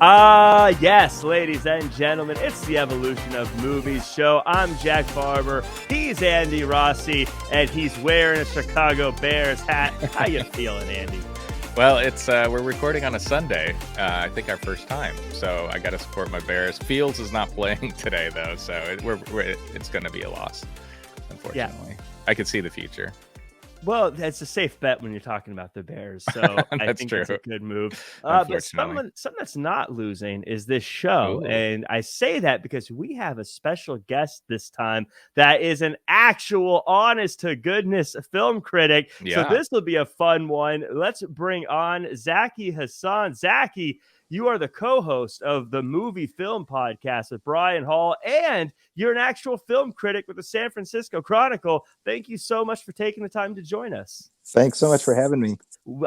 Yes, ladies and gentlemen, it's the Evolution of Movies show. I'm Jack Barber. He's Andy Rossi, and he's wearing a Chicago Bears hat. How you feeling, Andy? Well, it's we're recording on a Sunday. I think our first time, so I got to support my Bears. Fields is not playing today, though, so it's going to be a loss, unfortunately. Yeah. I could see the future. Well, that's a safe bet when you're talking about the Bears, so I think that's a good move. But something that's not losing is this show, and I say that because we have a special guest this time that is an actual, honest-to-goodness film critic, so this will be a fun one. Let's bring on Zaki Hasan. Zaki, you are the co-host of the Movie Film Podcast with Brian Hall, and you're an actual film critic with the San Francisco Chronicle. Thank you so much for taking the time to join us. Thanks so much for having me.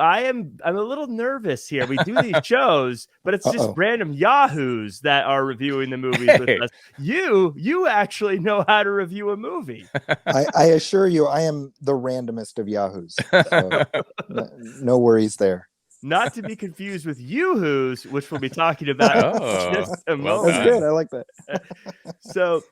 I'm a little nervous here. We do these shows, but it's just random yahoos that are reviewing the movies with us. You actually know how to review a movie. I assure you, I am the randomest of yahoos. So no worries there. Not to be confused with Yoo-Hoos, which we'll be talking about in just a moment. That's good. I like that. So,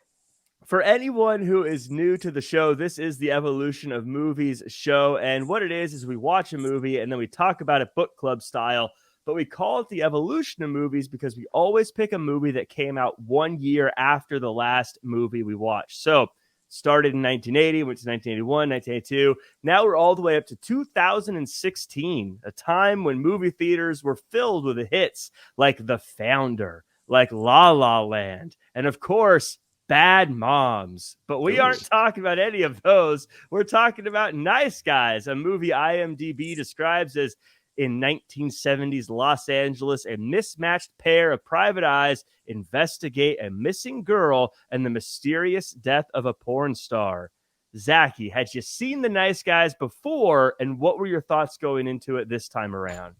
for anyone who is new to the show, this is the Evolution of Movies show. And what it is we watch a movie and then we talk about it book club style. But we call it the Evolution of Movies because we always pick a movie that came out 1 year after the last movie we watched. So, started in 1980, went to 1981, 1982. Now we're all the way up to 2016, a time when movie theaters were filled with hits like The Founder, like La La Land, and of course, Bad Moms. But we aren't talking about any of those. We're talking about Nice Guys, a movie IMDb describes as in 1970s Los Angeles, a mismatched pair of private eyes investigate a missing girl and the mysterious death of a porn star. Zaki, had you seen The Nice Guys before, and what were your thoughts going into it this time around?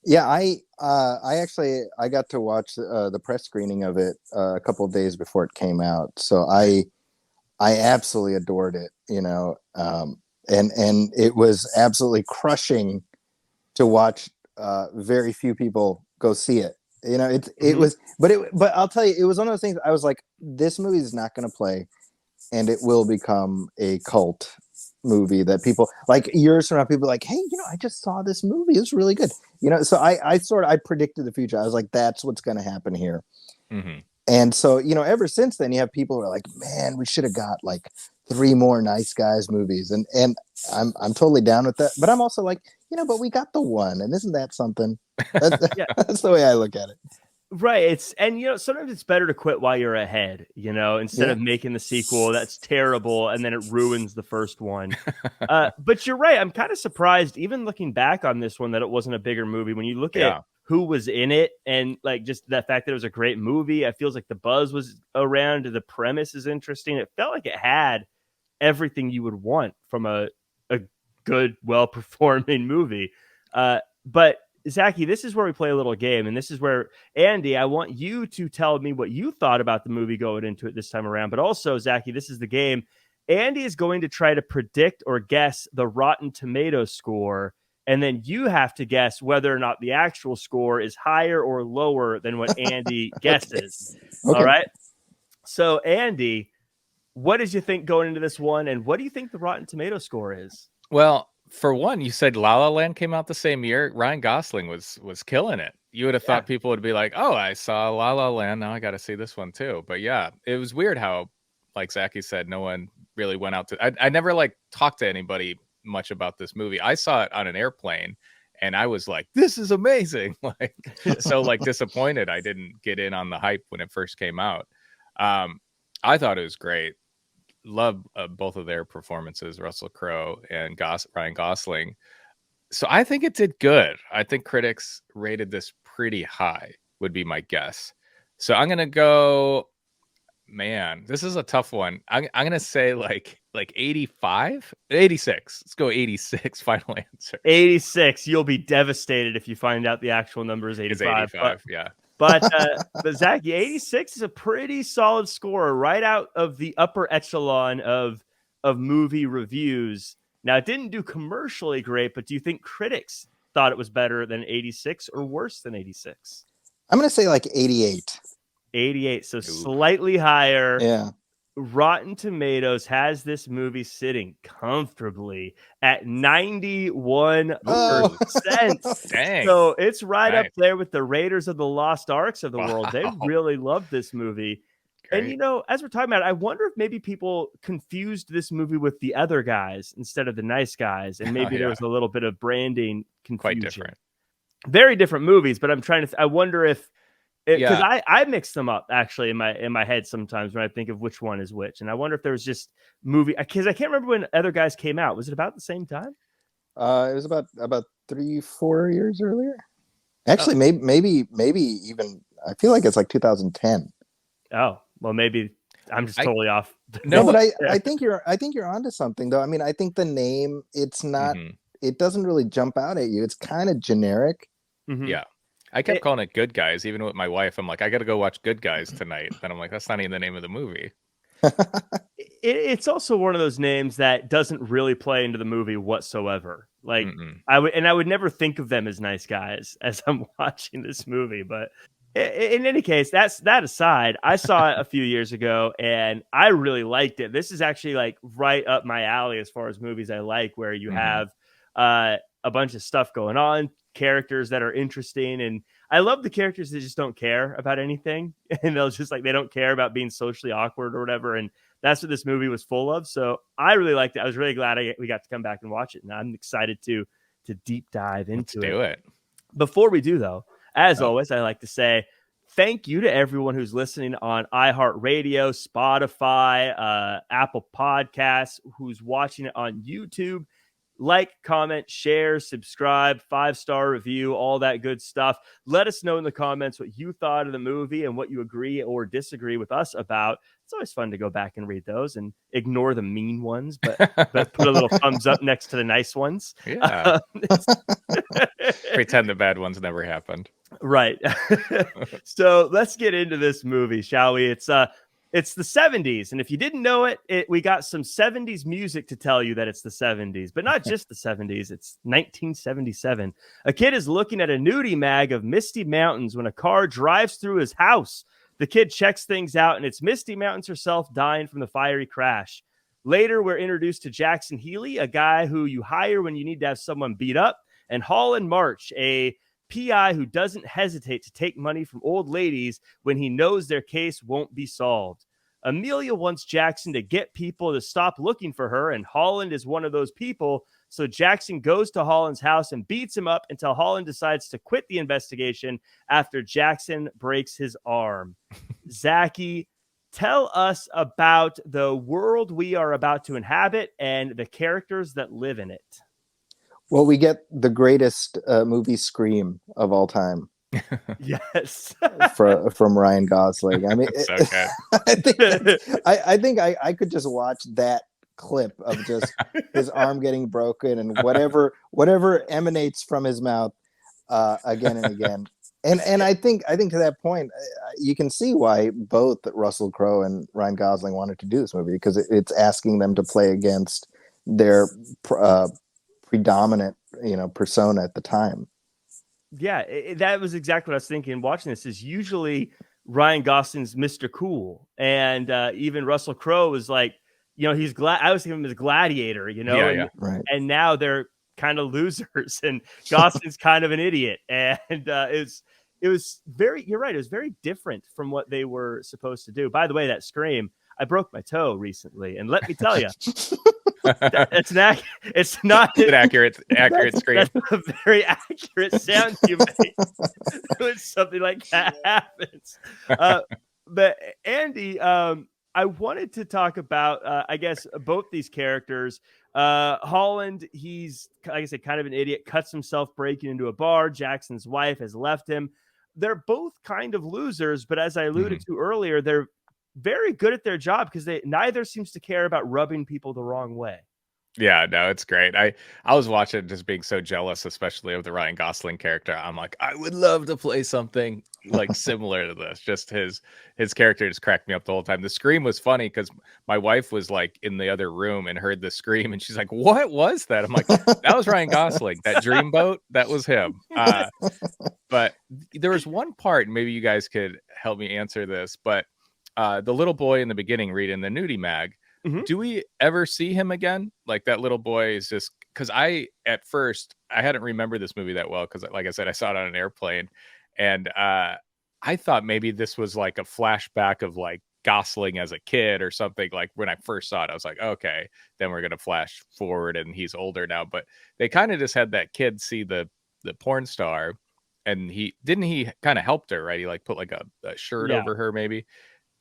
Yeah, I got to watch the press screening of it a couple of days before it came out, so I absolutely adored it, and it was absolutely crushing to watch very few people go see it. It was, but I'll tell you, it was one of those things. I was like, this movie is not going to play, and it will become a cult movie that people like years from now. People are like, hey, I just saw this movie. It's really good. So I predicted the future. I was like, that's what's going to happen here. Mm-hmm. And so, ever since then, you have people who are like, man, we should have got like 3 more Nice Guys movies. And I'm totally down with that. But I'm also like, but we got the one. And isn't that something? That's the way I look at it. Right. Sometimes it's better to quit while you're ahead, instead of making the sequel that's terrible and then it ruins the first one. But you're right. I'm kind of surprised, even looking back on this one, that it wasn't a bigger movie. When you look at who was in it and like just the fact that it was a great movie, I feels like the buzz was around. The premise is interesting. It felt like it had everything you would want from a good, well-performing movie. But Zaki, this is where we play a little game, and this is where, Andy, I want you to tell me what you thought about the movie going into it this time around. But also, Zaki, this is the game. Andy is going to try to predict or guess the Rotten Tomatoes score, and then you have to guess whether or not the actual score is higher or lower than what Andy guesses. Okay. All right? So, Andy, what did you think going into this one, and what do you think the Rotten Tomatoes score is? Well, for one, you said La La Land came out the same year. Ryan Gosling was killing it. You would have thought people would be like, oh, I saw La La Land. Now I got to see this one too. But yeah, it was weird how, like Zaki said, no one really went out to, I never talked to anybody much about this movie. I saw it on an airplane and I was like, this is amazing. So disappointed I didn't get in on the hype when it first came out. I thought it was great. Love both of their performances, Russell Crowe and Ryan Gosling. So I think it did good. I think critics rated this pretty high, would be my guess. So I'm gonna go. Man, this is a tough one. I'm gonna say like 85, 86. Let's go 86. Final answer. 86. You'll be devastated if you find out the actual number is 85. It's 85. Yeah. But Zaki, 86 is a pretty solid score, right out of the upper echelon of movie reviews. Now, it didn't do commercially great, but do you think critics thought it was better than 86 or worse than 86? I'm gonna say like 88. 88, so slightly higher. Yeah. Rotten Tomatoes has this movie sitting comfortably at 91%. Dang. So it's right up Nice. there with the Raiders of the Lost Arks of the world. They really love this movie. Great. And, you know, as we're talking about it, I wonder if maybe people confused this movie with The Other Guys instead of The Nice Guys. And maybe there was a little bit of branding confusion. Quite different. Very different movies, but I'm trying to, I wonder if, because I mix them up actually in my head sometimes when I think of which one is which, and I wonder if there was just movie, because I can't remember when Other Guys came out. Was it about the same time? It was about 3-4 years earlier. Actually, maybe even, I feel like it's like 2010. Oh, well, maybe I'm just totally off. No, but I think you're onto something though. I mean, I think the name, it's not, it doesn't really jump out at you. It's kind of generic. Yeah. I kept calling it Good Guys, even with my wife. I'm like, I got to go watch Good Guys tonight. And I'm like, that's not even the name of the movie. It's also one of those names that doesn't really play into the movie whatsoever. Like I would never think of them as nice guys as I'm watching this movie. But in any case, that aside, I saw it a few years ago and I really liked it. This is actually like right up my alley as far as movies I like, where you have a bunch of stuff going on, characters that are interesting, and I love the characters that just don't care about anything, and they'll just like, they don't care about being socially awkward or whatever, and that's what this movie was full of. So I really liked it. I was really glad we got to come back and watch it, and I'm excited to deep dive into it. Before we do though, as always, I like to say thank you to everyone who's listening on iHeartRadio, Spotify, Apple Podcasts, who's watching it on YouTube. Like, comment, share, subscribe, 5-star review, all that good stuff. Let us know in the comments what you thought of the movie and what you agree or disagree with us about. It's always fun to go back and read those and ignore the mean ones, but put a little thumbs up next to the nice ones. Yeah. Pretend the bad ones never happened. Right. So let's get into this movie, shall we? It's the 70s, and if you didn't know it, we got some 70s music to tell you that it's the 70s, but not just the 70s. It's 1977. A kid is looking at a nudie mag of Misty Mountains when a car drives through his house. The kid checks things out, and it's Misty Mountains herself dying from the fiery crash. Later, we're introduced to Jackson Healy, a guy who you hire when you need to have someone beat up, and Holland March, a PI who doesn't hesitate to take money from old ladies when he knows their case won't be solved. Amelia wants Jackson to get people to stop looking for her, and Holland is one of those people. So Jackson goes to Holland's house and beats him up until Holland decides to quit the investigation after Jackson breaks his arm. Zaki, tell us about the world we are about to inhabit and the characters that live in it. Well, we get the greatest movie scream of all time. Yes. from Ryan Gosling. I mean, so good. I think I could just watch that clip of just his arm getting broken and whatever emanates from his mouth again and again. And I think to that point, you can see why both Russell Crowe and Ryan Gosling wanted to do this movie, because it's asking them to play against their predominant, persona at the time. Yeah, that was exactly what I was thinking watching this. Is usually Ryan Gosling's Mr. Cool, and even Russell Crowe was like, he's glad. I was thinking of him as Gladiator, Right. And now they're kind of losers, and Gosling's kind of an idiot, and it was very. You're right. It was very different from what they were supposed to do. By the way, that scream. I broke my toe recently, and let me tell you, it's not an accurate scream. That's a very accurate sound you make when something like that happens. But Andy, I wanted to talk about, I guess, both these characters. Holland, he's, like I said, kind of an idiot, cuts himself breaking into a bar. Jackson's wife has left him. They're both kind of losers, but as I alluded to earlier, they're very good at their job because neither seems to care about rubbing people the wrong way. Yeah, no, it's great. I was watching just being so jealous, especially of the Ryan Gosling character. I'm like, I would love to play something like similar to this. Just his character just cracked me up the whole time. The scream was funny because my wife was like in the other room and heard the scream, and she's like, "What was that?" I'm like, "That was Ryan Gosling. That dreamboat, that was him." But there was one part, and maybe you guys could help me answer this, but the little boy in the beginning reading the nudie mag, Mhm. do we ever see him again? Like that little boy is just because at first I hadn't remembered this movie that well because like I said, I saw it on an airplane, and I thought maybe this was like a flashback of like Gosling as a kid or something. Like when I first saw it, I was like, okay, then we're gonna flash forward and he's older now. But they kind of just had that kid see the porn star, and he kind of helped her, right? He like put like a shirt Yeah. over her maybe.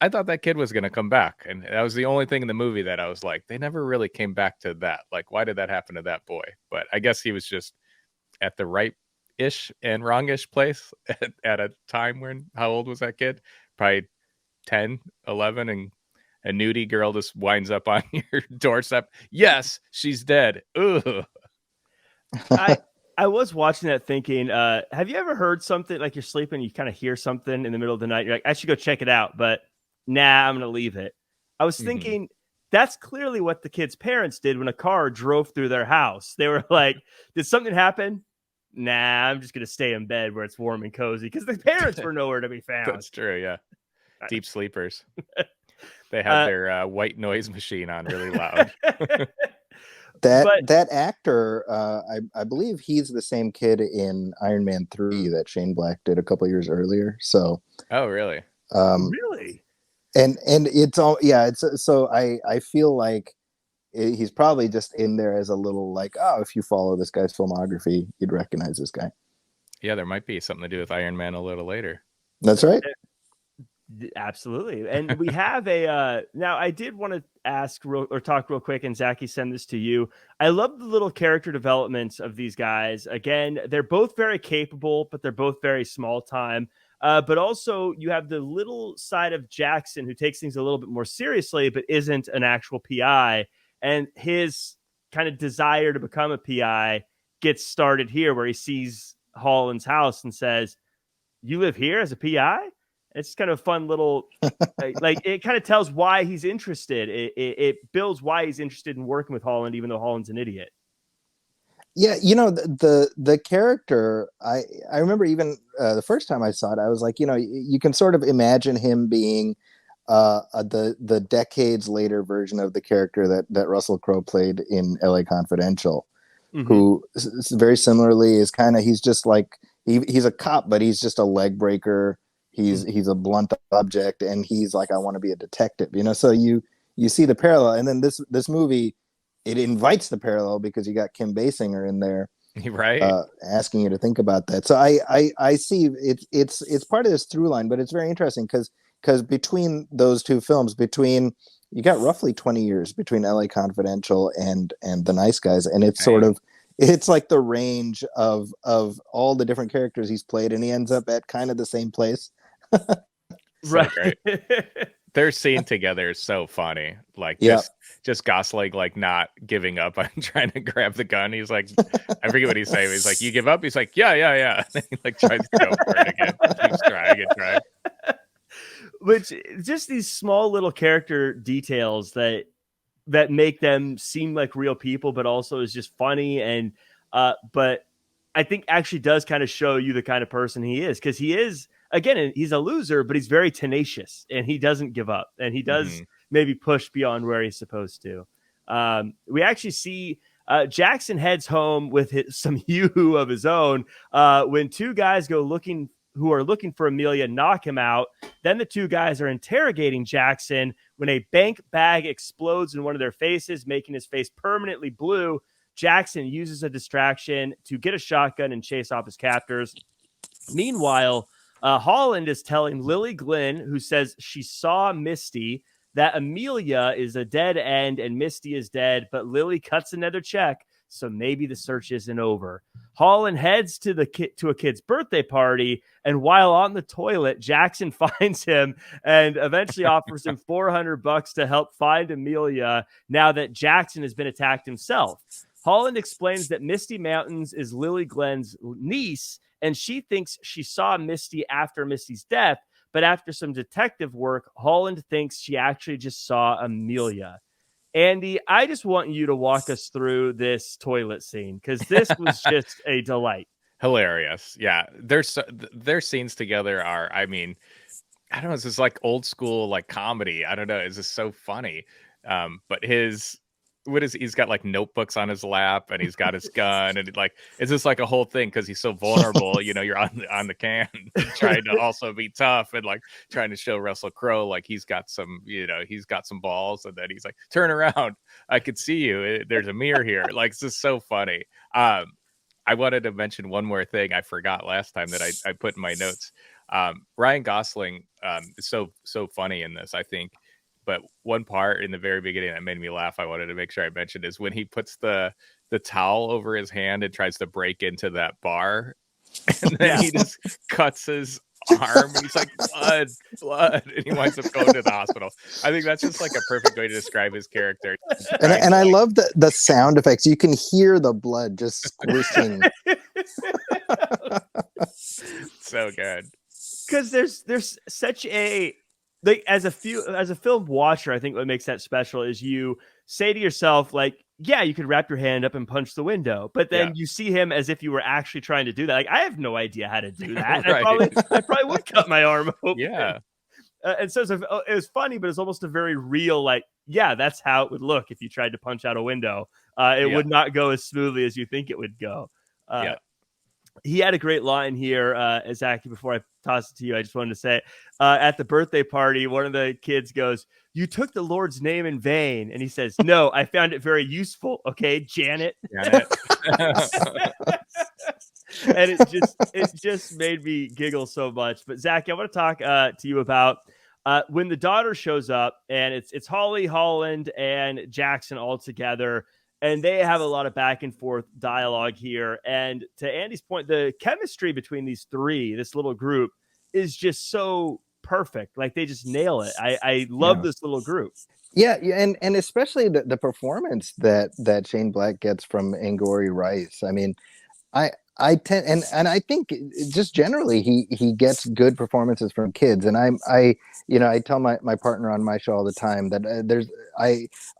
I thought that kid was going to come back. And that was the only thing in the movie that I was like, they never really came back to that. Like, why did that happen to that boy? But I guess he was just at the right ish and wrongish place at a time when, how old was that kid? Probably 10, 11. And a nudie girl just winds up on your doorstep. Yes, she's dead. Ugh. I was watching that thinking, have you ever heard something like you're sleeping, you kind of hear something in the middle of the night, you're like, I should go check it out, but nah, I'm gonna leave it. I was Mhm. thinking that's clearly what the kid's parents did when a car drove through their house. They were like, did something happen? Nah, I'm just gonna stay in bed where it's warm and cozy because the parents were nowhere to be found. That's true. Yeah. Deep sleepers. They had Uh, their white noise machine on really loud. That but that actor, I believe he's the same kid in Iron Man 3 that Shane Black did a couple years earlier. So, Oh, really? um, really, and it's all, yeah, it's so I feel like he's probably just in there as a little like, oh, if you follow this guy's filmography, you'd recognize this guy. Yeah, there might be something to do with Iron Man a little later. That's right. absolutely. And we have a now I did want to ask or talk real quick, and Zaki, send this to you. I love the little character developments of these guys. Again, they're both very capable, but they're both very small time. But also you have the little side of Jackson who takes things a little bit more seriously, but isn't an actual PI. And his kind of desire to become a PI gets started here where he sees Holland's house and says, you live here as a PI? It's kind of a fun little, like it kind of tells why he's interested. It builds why he's interested in working with Holland, even though Holland's an idiot. Yeah, you know, the character, I remember even the first time I saw it, I was like, you know, you can sort of imagine him being the decades later version of the character that Russell Crowe played in L.A. Confidential, Mm-hmm. who very similarly is kind of, he's just like, he's a cop, but he's just a leg breaker. He's a blunt object, and he's like, I want to be a detective, you know. So you see the parallel, and then this movie, it invites the parallel because you got Kim Basinger in there Right? asking you to think about that. So I see it's part of this through line, but it's very interesting because between those two films, between, you got roughly 20 years between LA Confidential and The Nice Guys, and it's sort Dang. of, it's like the range of all the different characters he's played, and he ends up at kind of the same place. So Right. great. Their scene together is so funny. Like Yeah. just Gosling like not giving up on trying to grab the gun. He's like, I forget what he's saying. He's like, you give up? He's like, yeah, yeah, yeah. And he like tries to go for it again. Keeps trying and trying. Which just these small little character details that make them seem like real people, but also is just funny. And but I think actually does kind of show you the kind of person he is, because he is, again, he's a loser, but he's very tenacious and he doesn't give up, and he does maybe push beyond where he's supposed to. We actually see Jackson heads home with some yoo-hoo of his own when two guys who are looking for Amelia knock him out. Then the two guys are interrogating Jackson when a bank bag explodes in one of their faces, making his face permanently blue. Jackson uses a distraction to get a shotgun and chase off his captors. Meanwhile, Holland is telling Lily Glenn, who says she saw Misty, that Amelia is a dead end and Misty is dead, but Lily cuts another check, so maybe the search isn't over. Holland heads to a kid's birthday party, and while on the toilet, Jackson finds him and eventually offers him $400 to help find Amelia now that Jackson has been attacked himself. Holland explains that Misty Mountains is Lily Glenn's niece, and she thinks she saw Misty after Misty's death, but after some detective work, Holland thinks she actually just saw Amelia. Andy, I just want you to walk us through this toilet scene because this was just a delight. Hilarious. Yeah. Their scenes together are, I mean, I don't know, it's just like old school like comedy. I don't know. It's just so funny. But he's got like notebooks on his lap and he's got his gun and it's just like a whole thing because he's so vulnerable. You're on the can trying to also be tough and like trying to show Russell Crowe like he's got some balls, and then he's like, turn around, I could see you. There's a mirror here. Like, it's just so funny. I wanted to mention one more thing I forgot last time that I put in my notes. Ryan Gosling is so funny in this, I think. But one part in the very beginning that made me laugh, I wanted to make sure I mentioned, is when he puts the towel over his hand and tries to break into that bar, and then he just cuts his arm, and he's like, blood, and he winds up going to the hospital. I think that's just like a perfect way to describe his character. And I love the sound effects. You can hear the blood just squishing. So good. Because there's such a like as a film watcher, I think what makes that special is you say to yourself, like, yeah, you could wrap your hand up and punch the window, but then you see him as if you were actually trying to do that. Like, I have no idea how to do that. Right. I probably would cut my arm open. Yeah. And so it was funny, but it's almost a very real, like, yeah, that's how it would look if you tried to punch out a window. It would not go as smoothly as you think it would go. He had a great line here, Zaki, before I toss it to you. I just wanted to say, at the birthday party, one of the kids goes, "You took the Lord's name in vain." And he says, "No, I found it very useful. Okay, Janet." Janet. And it just made me giggle so much. But Zaki, I want to talk to you about when the daughter shows up, and it's Holly, Holland, and Jackson all together. And they have a lot of back and forth dialogue here. And to Andy's point, the chemistry between these three, this little group, is just so perfect. Like, they just nail it. I love this little group. Yeah, and especially the performance that Shane Black gets from Angourie Rice. I mean, I tend and I think just generally he gets good performances from kids, and I tell my partner on my show all the time that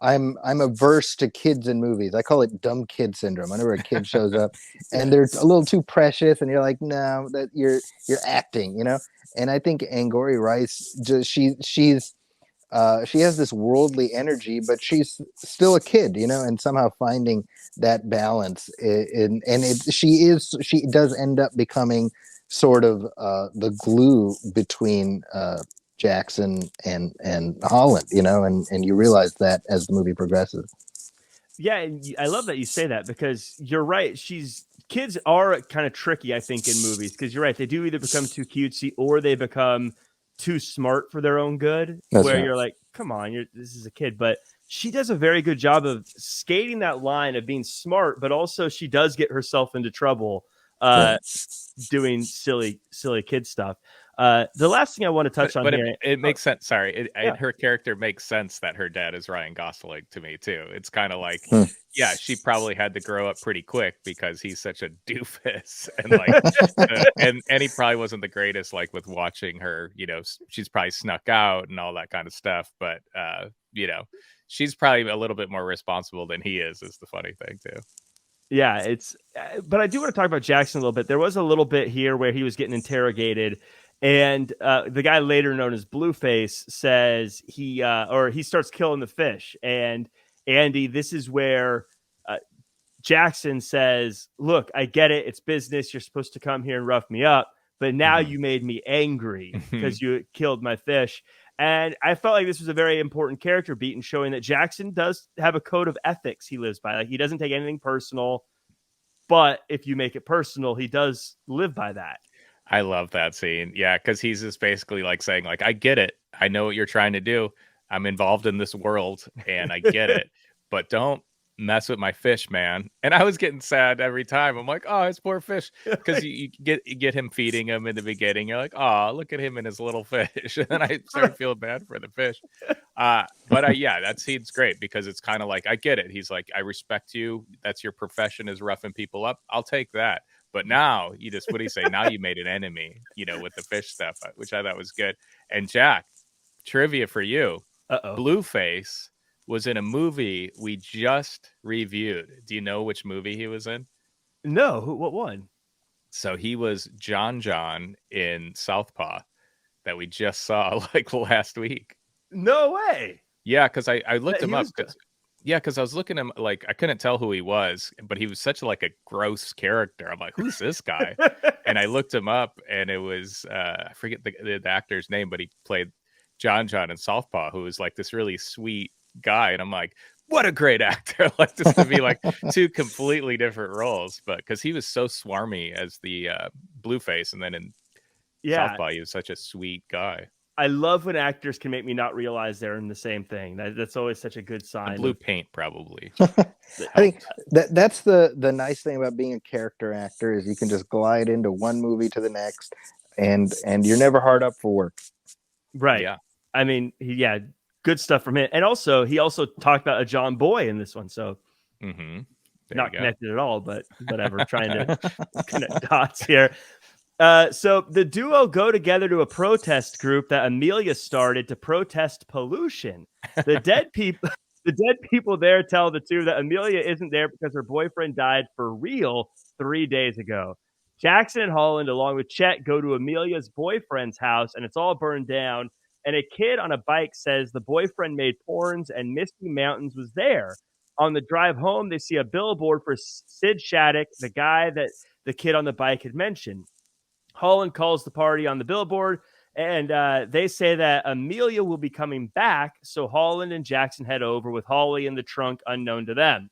I'm averse to kids in movies. I call it dumb kid syndrome. Whenever a kid shows up and they're a little too precious, and you're like, no, that you're acting, And I think Angourie Rice she has this worldly energy, but she's still a kid, and somehow finding that balance she does end up becoming sort of the glue between Jackson and Holland, and you realize that as the movie progresses. Yeah, and I love that you say that, because you're right. Kids are kind of tricky, I think, in movies, because you're right. They do either become too cutesy or they become too smart for their own good. That's where right. You're like, come on, this is a kid. But she does a very good job of skating that line of being smart, but also she does get herself into trouble doing silly kid stuff. The last thing I want to touch on here, it makes sense. Sorry, her character makes sense that her dad is Ryan Gosling to me too. It's kind of like, yeah, she probably had to grow up pretty quick because he's such a doofus, and like, and he probably wasn't the greatest. Like, with watching her, she's probably snuck out and all that kind of stuff. But she's probably a little bit more responsible than he is the funny thing too. Yeah, but I do want to talk about Jackson a little bit. There was a little bit here where he was getting interrogated, and the guy later known as Blueface says he starts killing the fish. And Andy, this is where Jackson says, "Look, I get it. It's business. You're supposed to come here and rough me up, but now you made me angry because you killed my fish." And I felt like this was a very important character beat in showing that Jackson does have a code of ethics he lives by. Like, he doesn't take anything personal, but if you make it personal, he does live by that. I love that scene. Yeah, because he's just basically like saying, like, I get it. I know what you're trying to do. I'm involved in this world and I get it. But don't mess with my fish, man. And I was getting sad every time. I'm like, oh, his poor fish. Because you get him feeding him in the beginning. You're like, oh, look at him and his little fish. And then I started feeling bad for the fish. Yeah, that scene's great because it's kind of like, I get it. He's like, I respect you. That's your profession, is roughing people up. I'll take that. But now you just, what do you say? Now you made an enemy, with the fish stuff, which I thought was good. And Jack, trivia for you. Blueface was in a movie we just reviewed. Do you know which movie he was in? No. What one? So he was John in Southpaw that we just saw like last week. No way. Yeah, because I looked him up. Because I was looking at him, like, I couldn't tell who he was, but he was such like a gross character. I'm like, who's this guy? And I looked him up, and it was I forget the actor's name, but he played John in Southpaw, who was like this really sweet guy. And I'm like, what a great actor. Like, this to be like two completely different roles, but because he was so swarmy as the Blueface, and then in Southpaw he was such a sweet guy. I love when actors can make me not realize they're in the same thing. That's always such a good sign. The blue paint, probably. I think that's the nice thing about being a character actor, is you can just glide into one movie to the next, and you're never hard up for work. Right. Yeah. I mean, good stuff from him. And also, he also talked about a John Boy in this one. So not connected at all, but whatever, trying to connect dots here. So the duo go together to a protest group that Amelia started to protest pollution. The dead people there tell the two that Amelia isn't there because her boyfriend died for real 3 days ago. Jackson and Holland, along with Chet, go to Amelia's boyfriend's house, and it's all burned down. And a kid on a bike says the boyfriend made porns and Misty Mountains was there. On the drive home, they see a billboard for Sid Shattuck, the guy that the kid on the bike had mentioned. Holland calls the party on the billboard, and they say that Amelia will be coming back, so Holland and Jackson head over with Holly in the trunk, unknown to them.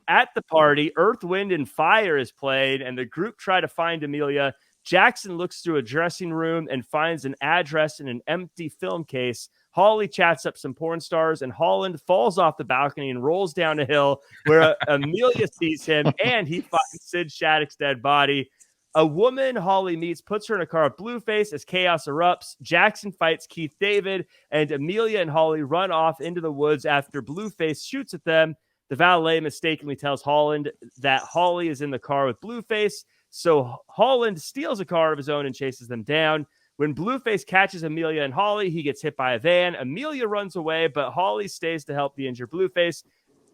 At the party, Earth, Wind, and Fire is played, and the group try to find Amelia. Jackson looks through a dressing room and finds an address in an empty film case. Holly chats up some porn stars, and Holland falls off the balcony and rolls down a hill where Amelia sees him, and he finds Sid Shattuck's dead body. A woman Holly meets puts her in a car with Blueface as chaos erupts. Jackson fights Keith David, and Amelia and Holly run off into the woods after Blueface shoots at them. The valet mistakenly tells Holland that Holly is in the car with Blueface, so Holland steals a car of his own and chases them down. When Blueface catches Amelia and Holly, he gets hit by a van. Amelia runs away, but Holly stays to help the injured Blueface.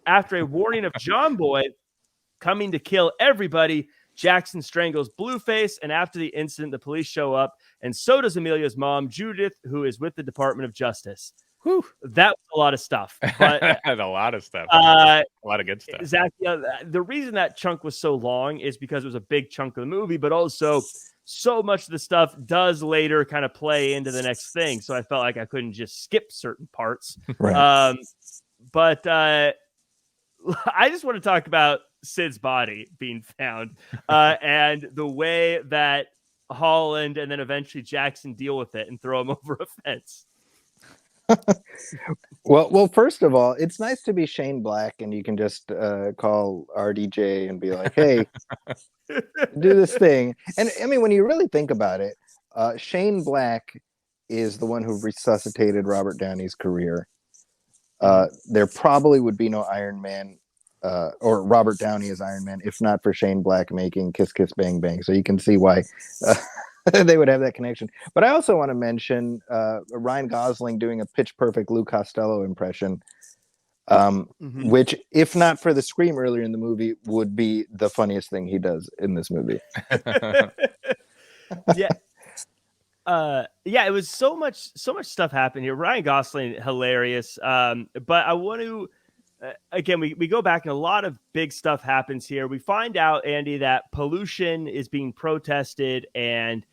After a warning of John Boy coming to kill everybody, Jackson strangles Blueface, and after the incident, the police show up, and so does Amelia's mom, Judith, who is with the Department of Justice. Whew, that was a lot of stuff. But a lot of stuff. A lot of good stuff. Zach, the reason that chunk was so long is because it was a big chunk of the movie, but also so much of the stuff does later kind of play into the next thing. So I felt like I couldn't just skip certain parts. Right. But I just want to talk about Sid's body being found and the way that Holland and then eventually Jackson deal with it and throw him over a fence. Well, first of all, it's nice to be Shane Black, and you can just call RDJ and be like, hey, do this thing. And I mean, when you really think about it, Shane Black is the one who resuscitated Robert Downey's career. There probably would be no Iron Man or Robert Downey as Iron Man if not for Shane Black making Kiss Kiss Bang Bang. So you can see why they would have that connection. But I also want to mention Ryan Gosling doing a pitch perfect Lou Costello impression, which, if not for the scream earlier in the movie, would be the funniest thing he does in this movie. Yeah. It was so much stuff happened here. Ryan Gosling, hilarious. But I want to, again, we go back and a lot of big stuff happens here. We find out, Andy, that pollution is being protested, and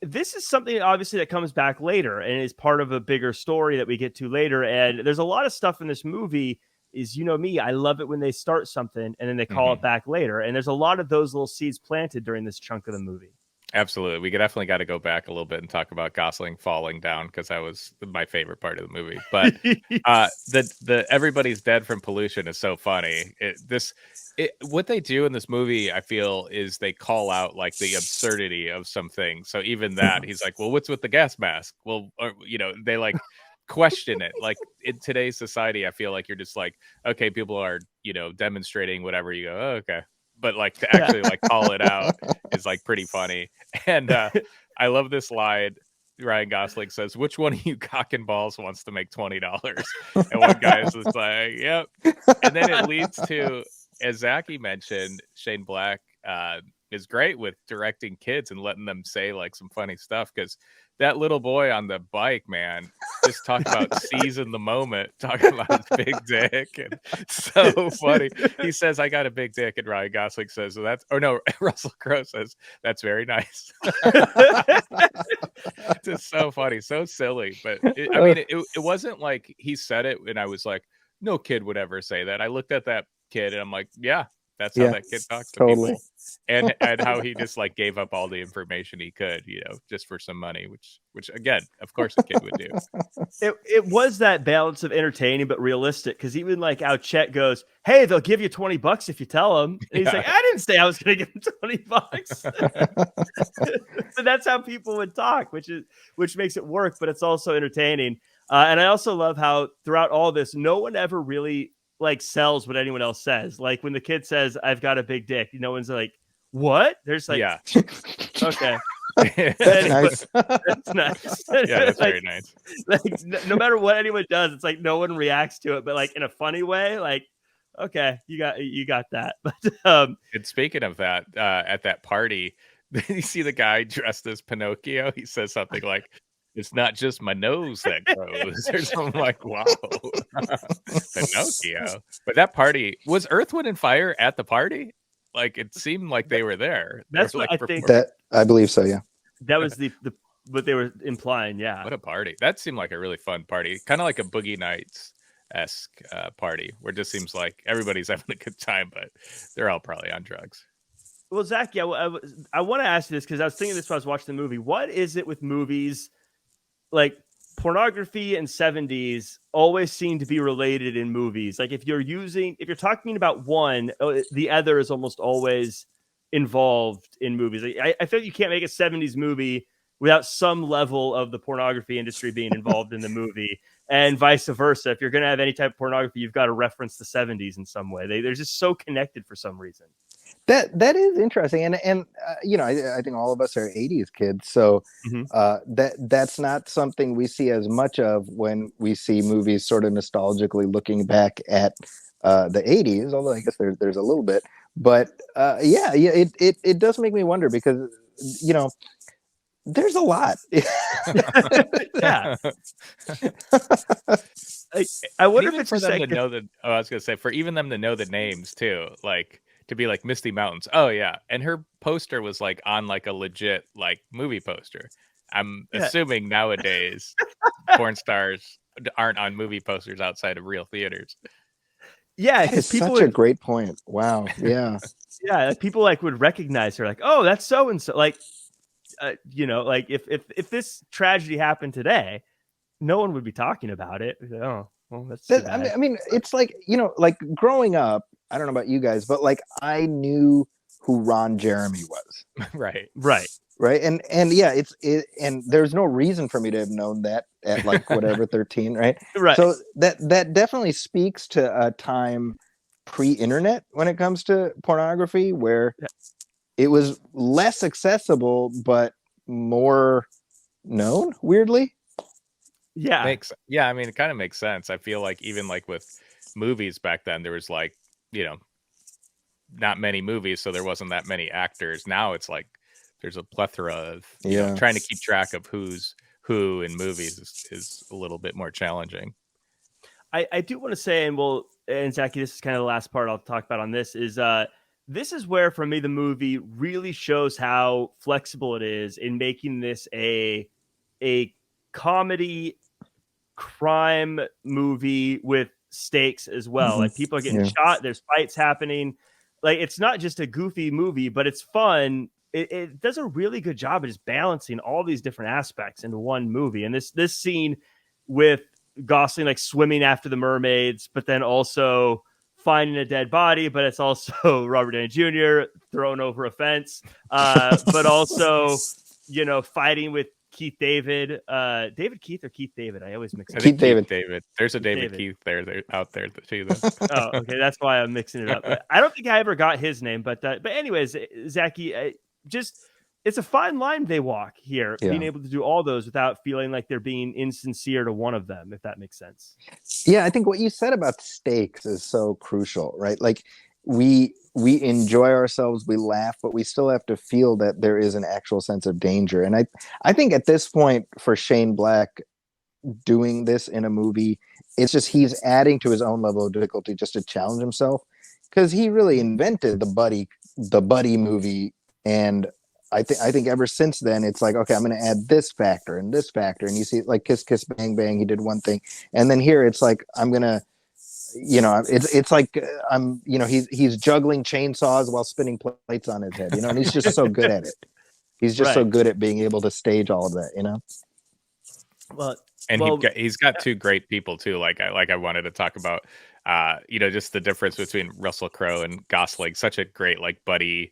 this is something obviously that comes back later and is part of a bigger story that we get to later. And there's a lot of stuff in this movie is, me, I love it when they start something and then they call it back later. And there's a lot of those little seeds planted during this chunk of the movie. Absolutely. We definitely got to go back a little bit and talk about Gosling falling down, because that was my favorite part of the movie. But the everybody's dead from pollution is so funny. What they do in this movie, I feel, is they call out like the absurdity of some things. So even that, he's like, well, what's with the gas mask? Well, they like question it. Like in today's society, I feel like you're just like, okay, people are, demonstrating whatever. You go, oh, okay. But like to actually like call it out is like pretty funny. And I love this line. Ryan Gosling says, "Which one of you cock and balls wants to make $20?" And one guy is just like, "Yep." And then it leads to, as Zaki mentioned, Shane Black is great with directing kids and letting them say like some funny stuff, because that little boy on the bike, man, just talk about seizing the moment, talking about his big dick, and so funny. He says, "I got a big dick," and Ryan Gosling says, "Well, that's," or no, Russell Crowe says, "That's very nice." Just so funny, so silly. But it wasn't like he said it and I was like, no kid would ever say that. I looked at that kid and I'm like, yeah, that's how that kid talks to people. And how he just like gave up all the information he could, just for some money, which again, of course a kid would do. It was that balance of entertaining but realistic, because even like how Chet goes, "Hey, they'll give you $20 if you tell them," and he's like, "I didn't say I was going to give them $20." But that's how people would talk, which makes it work, but it's also entertaining. And I also love how throughout all this, no one ever really like sells what anyone else says. Like when the kid says, "I've got a big dick," no one's like, "What?" There's like, yeah, okay. That's nice. That's nice. Yeah, that's like, very nice. Like no matter what anyone does, it's like no one reacts to it, but like in a funny way, like, okay, you got that. But and speaking of that, at that party, you see the guy dressed as Pinocchio. He says something like, "It's not just my nose that grows," or something like, wow. Pinocchio. But that party, was Earth, Wind, and Fire at the party? Like it seemed like they were there. That's what I think. That I believe so. Yeah. That was the what they were implying. Yeah. What a party! That seemed like a really fun party, kind of like a Boogie Nights-esque party, where it just seems like everybody's having a good time, but they're all probably on drugs. Well, Zach, yeah, I want to ask you this because I was thinking this while I was watching the movie. What is it with movies like pornography and 70s always seem to be related in movies? Like if you're talking about one, the other is almost always involved in movies. I feel like you can't make a 70s movie without some level of the pornography industry being involved in the movie, and vice versa. If you're going to have any type of pornography, you've got to reference the 70s in some way. They're just so connected for some reason. That is interesting, and I think all of us are '80s kids, so that's not something we see as much of when we see movies sort of nostalgically looking back at the '80s. Although I guess there's a little bit, but it does make me wonder, because there's a lot. Yeah. I wonder if it's for them to know that. Oh, I was gonna say, for even them to know the names too, like to be like Misty Mountains. Oh yeah, and her poster was like on like a legit like movie poster. I'm assuming nowadays porn stars aren't on movie posters outside of real theaters. Yeah, it's such a great point. Wow. Yeah. Yeah, people like would recognize her, like, "Oh, that's so and so." Like, like if this tragedy happened today, no one would be talking about it. Oh, well, that's too bad. I mean, it's like, like growing up, I don't know about you guys, but like I knew who Ron Jeremy was. Right. And yeah, and there's no reason for me to have known that at like whatever 13, right? Right. So that definitely speaks to a time pre-internet when it comes to pornography, where it was less accessible but more known, weirdly. Yeah. I mean, it kind of makes sense. I feel like even like with movies back then, there was like, not many movies, so there wasn't that many actors. Now it's like there's a plethora of trying to keep track of who's who in movies is a little bit more challenging. I do want to say, and Zaki, this is kind of the last part I'll talk about on this, is this is where for me the movie really shows how flexible it is in making this a comedy crime movie with stakes as well. Like people are getting shot, there's fights happening. Like it's not just a goofy movie, but it's fun it does a really good job of just balancing all these different aspects into one movie. And this scene with Gosling like swimming after the mermaids, but then also finding a dead body, but it's also Robert Downey Jr. thrown over a fence, but also, you know, fighting with Keith David, David Keith or Keith David. I always mix it I up. think Keith David. There's a Keith David David. Keith there out there too. Oh, okay, that's why I'm mixing it up. I don't think I ever got his name, but anyways, Zaki, just it's a fine line they walk here, Yeah. being able to do all those without feeling like they're being insincere to one of them, if that makes sense. Yeah, I think what you said about stakes is so crucial, right? Like we enjoy ourselves, we laugh, but we still have to feel that there is an actual sense of danger. And I think at this point for Shane Black doing this in a movie, it's just he's adding to his own level of difficulty just to challenge himself, because he really invented the buddy movie. And I think ever since then it's like, okay, I'm going to add this factor and this factor, and you see like Kiss Kiss Bang Bang, he did one thing, and then here it's like I'm gonna, you know, it's like I'm, you know, he's juggling chainsaws while spinning plates on his head, you know, and he's just so good at it. He's just so Right. good at being able to stage all of that, you know. Well, And well, he's got two great people too. Like I wanted to talk about, you know, just the difference between Russell Crowe and Gosling. Such a great like buddy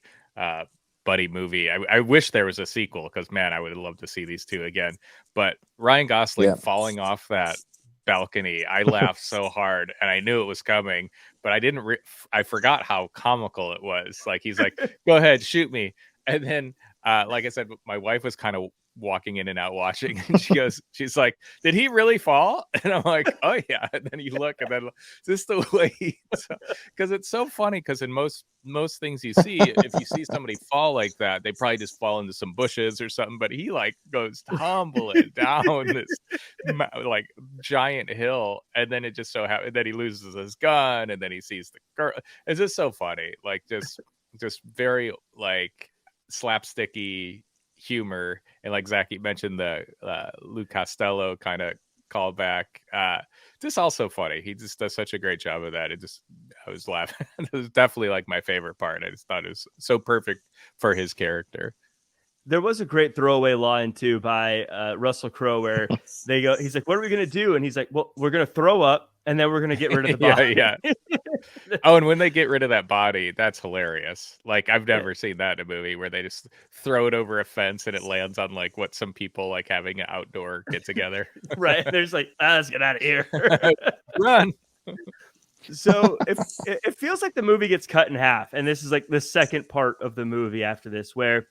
movie. I wish there was a sequel, because man, I would love to see these two again. But Ryan Gosling falling off that balcony, I laughed so hard, and I knew it was coming, but I didn't. I forgot how comical it was. Like he's like, "Go ahead, shoot me," and then, like I said, my wife was kind of walking in and out watching, and she's like, "Did he really fall?" And I'm like, "Oh yeah." And then you look, and then just the way, because it's so funny, because in most things you see, if you see somebody fall like that, they probably just fall into some bushes or something, but he like goes tumbling down this like giant hill, and then it just so happens that he loses his gun, and then he sees the girl. It's just so funny, like just very like slapsticky humor. And like Zaki mentioned, the Lou Costello kind of callback, just also funny. He just does such a great job of that. I was laughing. It was definitely like my favorite part. I just thought it was so perfect for his character. there was a great throwaway line too by Russell Crowe where he's like, "What are we gonna do?" And he's like, "Well, we're gonna throw up, and then we're gonna get rid of the body." Yeah. Oh, and when they get rid of that body, that's hilarious. Like I've never seen that in a movie, where they just throw it over a fence and it lands on like what some people like having an outdoor get together. Right? There's like, let's get out of here. Run. So it feels like the movie gets cut in half, and this is like the second part of the movie after this, where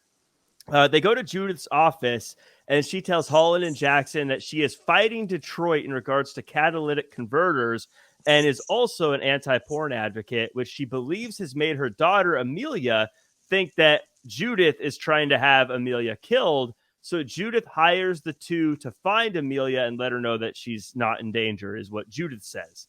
they go to Judith's office, and she tells Holland and Jackson that she is fighting Detroit in regards to catalytic converters, and is also an anti-porn advocate, which she believes has made her daughter Amelia think that Judith is trying to have Amelia killed. So Judith hires the two to find Amelia and let her know that she's not in danger, is what Judith says.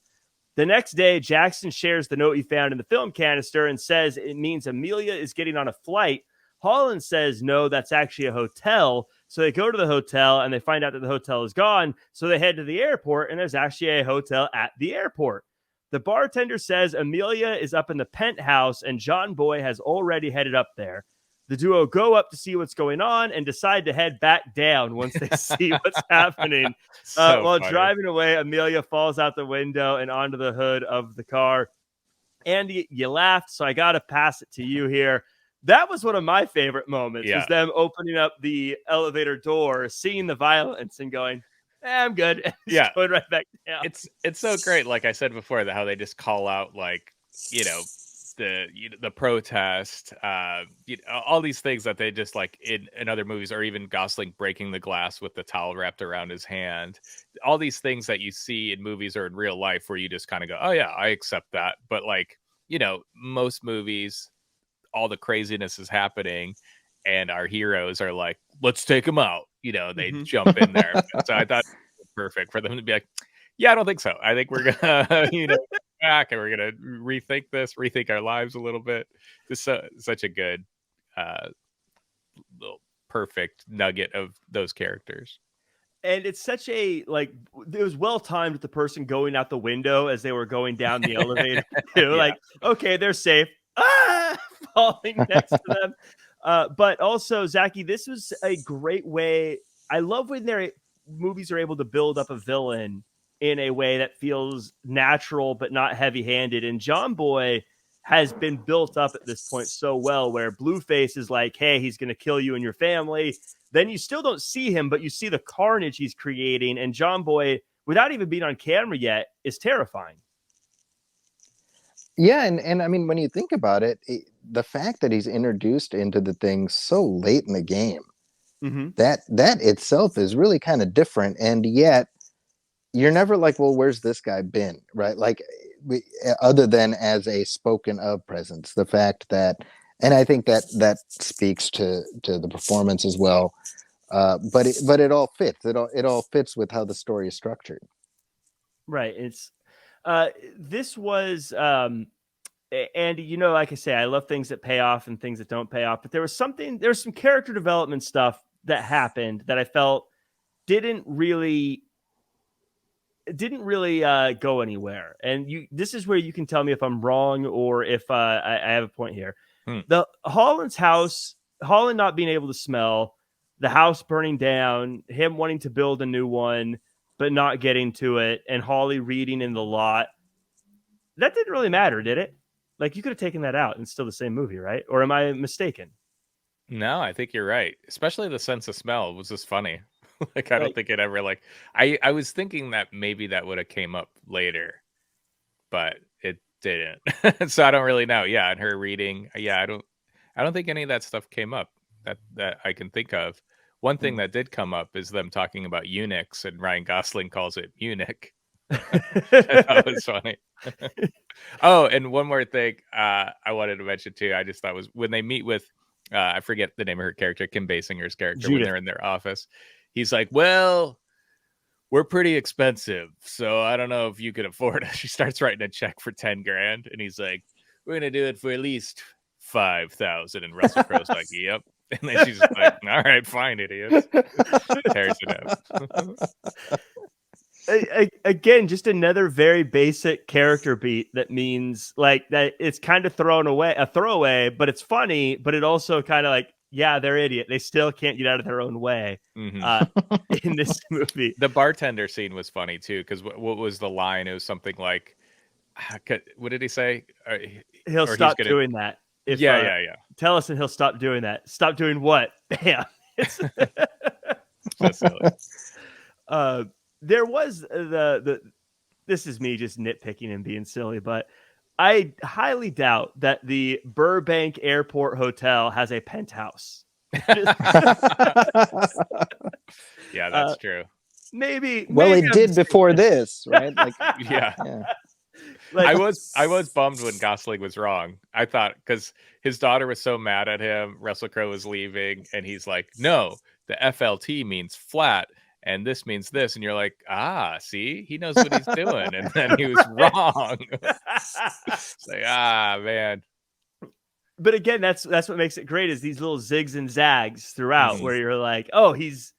The next day, Jackson shares the note he found in the film canister and says it means Amelia is getting on a flight. Holland says, no, that's actually a hotel. So they go to the hotel and they find out that the hotel is gone. So they head to the airport, and there's actually a hotel at the airport. The bartender says Amelia is up in the penthouse, and John Boy has already headed up there. The duo go up to see what's going on and decide to head back down once they see what's happening. While driving away, Amelia falls out the window and onto the hood of the car. Andy, you laughed, so I got to pass it to you here. That was one of my favorite moments, was them opening up the elevator door, seeing the violence and going, I'm good. And just going right back down. It's so great. Like I said before, that how they just call out, like, you know, the protest, you know, all these things that they just like in other movies, or even Gosling breaking the glass with the towel wrapped around his hand. All these things that you see in movies or in real life, where you just kind of go, oh yeah, I accept that. But like, you know, most movies, all the craziness is happening, and our heroes are like, let's take them out. You know, they jump in there. So I thought it was perfect for them to be like, yeah, I don't think so. I think we're gonna, you know, back, and we're gonna rethink our lives a little bit. Just such a good, little perfect nugget of those characters. And it's such a, like, it was well timed with the person going out the window as they were going down the elevator too. Like, okay, they're safe. Falling next to them. But also, Zaki, this was a great way. I love when their movies are able to build up a villain in a way that feels natural but not heavy-handed. And John Boy has been built up at this point so well, where Blueface is like, "Hey, he's going to kill you and your family." Then you still don't see him, but you see the carnage he's creating. And John Boy, without even being on camera yet, is terrifying. Yeah, and I mean, when you think about it, the fact that he's introduced into the thing so late in the game, that itself is really kind of different. And yet, you're never like, well, where's this guy been, right? Like, other than as a spoken of presence, the fact that, and I think that speaks to the performance as well. But it all fits. It all fits with how the story is structured. Right. It's this was Andy, you know, like I say, I love things that pay off and things that don't pay off. But there's some character development stuff that happened that I felt didn't really go anywhere. And this is where you can tell me if I'm wrong or if I have a point here. The Holland's house, Holland not being able to smell, the house burning down, him wanting to build a new one but not getting to it, and Holly reading in the lot. That didn't really matter, did it? Like, you could have taken that out and it's still the same movie, right? Or am I mistaken? No, I think you're right. Especially the sense of smell was just funny. Like, I don't think it ever like I was thinking that maybe that would have came up later, but it didn't. So I don't really know. Yeah, and her reading, yeah, I don't think any of that stuff came up that I can think of. One thing that did come up is them talking about eunuchs, and Ryan Gosling calls it Munich. That was funny. Oh, and one more thing I wanted to mention too. I just thought was when they meet with I forget the name of her character, Kim Basinger's character, Judith. when they're in their office. He's like, "Well, we're pretty expensive, so I don't know if you could afford it." She starts writing a check for 10 grand, and he's like, "We're gonna do it for at least 5,000." And Russell Crowe's like, "Yep." And then she's like, "All right, fine, idiots." Tears it up. Again, just another very basic character beat that means like that it's kind of a throwaway, but it's funny, but it also kind of like, yeah, they're idiot. They still can't get out of their own way in this movie. The bartender scene was funny too, because what was the line? It was something like, what did he say? He'll stop doing that. Yeah. Tell us and he'll stop doing that. Stop doing what? Bam. So silly. There was this is me just nitpicking and being silly, but I highly doubt that the Burbank Airport Hotel has a penthouse. Yeah, that's true. Maybe. Well, it did before this, right? Like, yeah. Like, I was bummed when Gosling was wrong. I thought because his daughter was so mad at him, Russell Crowe was leaving, and he's like, "No, the FLT means flat, and this means this," and you're like, see, he knows what he's doing, and then he was wrong. It's like, man. But again, that's what makes it great is these little zigs and zags throughout, where you're like, oh, he's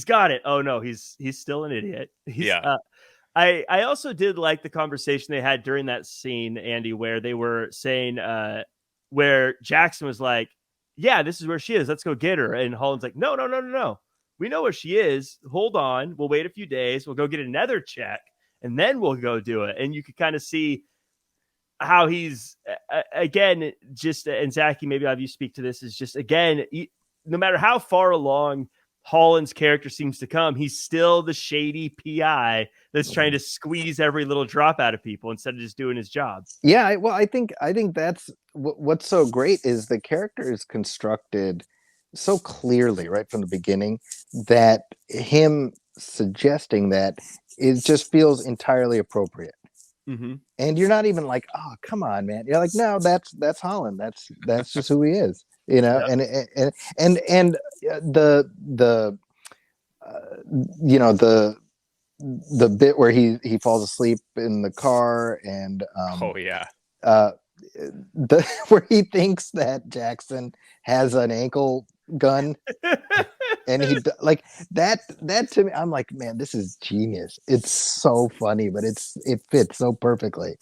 got it. Oh no, he's still an idiot. I also did like the conversation they had during that scene, Andy, where they were saying, where Jackson was like, "Yeah, this is where she is. Let's go get her." And Holland's like, "No. We know where she is. Hold on. We'll wait a few days. We'll go get another check, and then we'll go do it." And you could kind of see how he's, again, just, and Zaki, maybe I'll have you speak to this, is just, again, no matter how far along Holland's character seems to come, he's still the shady PI that's trying to squeeze every little drop out of people instead of just doing his job. Yeah, well, I think that's what's so great is the character is constructed so clearly right from the beginning that him suggesting that it just feels entirely appropriate. And you're not even like, "Oh, come on, man." You're like, "No, that's Holland. That's just who he is." You know. Yep. and the you know, the bit where he falls asleep in the car and where he thinks that Jackson has an ankle gun and he like that to me, I'm like, man, this is genius. It's so funny, but it fits so perfectly.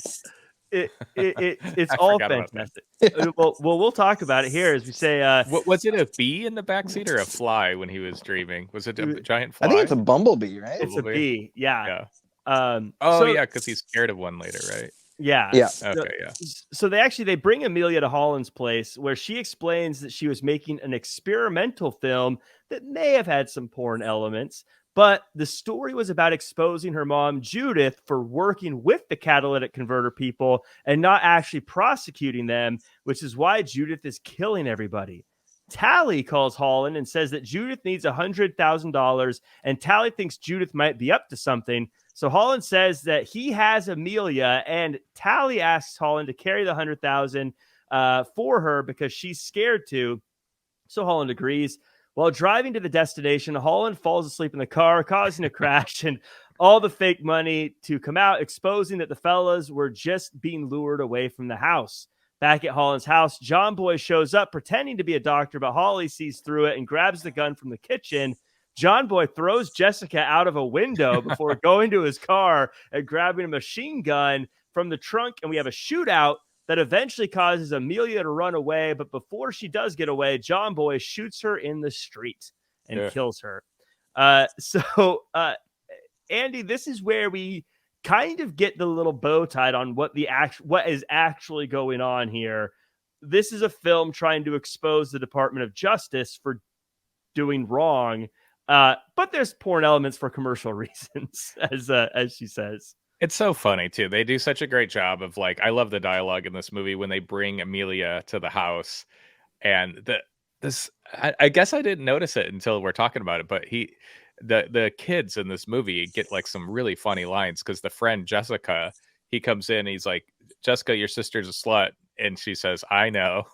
It's I all forgot about that. fantastic. Well, we'll talk about it here as we say. What was it? A bee in the backseat or a fly when he was dreaming? Was it a giant fly? I think it's a bumblebee, right? It's a bee. Yeah. Yeah. So yeah, because he's scared of one later, right? yeah. Yeah. Okay, yeah. So they bring Amelia to Holland's place where she explains that she was making an experimental film that may have had some porn elements, but the story was about exposing her mom, Judith, for working with the catalytic converter people and not actually prosecuting them, which is why Judith is killing everybody. Tally calls Holland and says that Judith needs $100,000, and Tally thinks Judith might be up to something. So Holland says that he has Amelia, and Tally asks Holland to carry the 100,000 for her because she's scared to. So Holland agrees. While driving to the destination, Holland falls asleep in the car, causing a crash and all the fake money to come out, exposing that the fellas were just being lured away from the house. Back at Holland's house, John Boy shows up pretending to be a doctor, but Holly sees through it and grabs the gun from the kitchen. John Boy throws Jessica out of a window before going to his car and grabbing a machine gun from the trunk, and we have a shootout that eventually causes Amelia to run away. But before she does get away, John Boy shoots her in the street and kills her. Andy, this is where we kind of get the little bow tied on what is actually going on here. This is a film trying to expose the Department of Justice for doing wrong, but there's porn elements for commercial reasons, as she says. It's so funny too. They do such a great job of I love the dialogue in this movie when they bring Amelia to the house, and I guess I didn't notice it until we're talking about it, but the kids in this movie get some really funny lines because the friend Jessica, he comes in, he's like, Jessica, your sister's a slut, and she says, I know.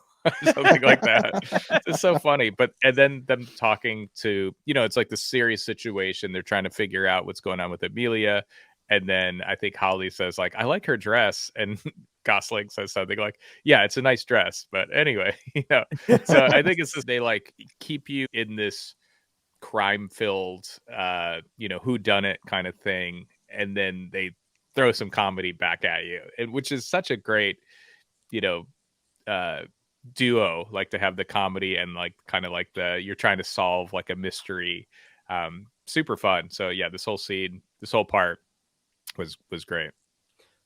Something like that. It's so funny. And then them talking to, it's like the serious situation. They're trying to figure out what's going on with Amelia. And then I think Holly says, I like her dress. And Gosling says something yeah, it's a nice dress. But anyway, so I think it's just they keep you in this crime-filled, whodunit kind of thing. And then they throw some comedy back at you, which is such a great, duo, to have the comedy and you're trying to solve a mystery. Super fun. So yeah, this whole part was great.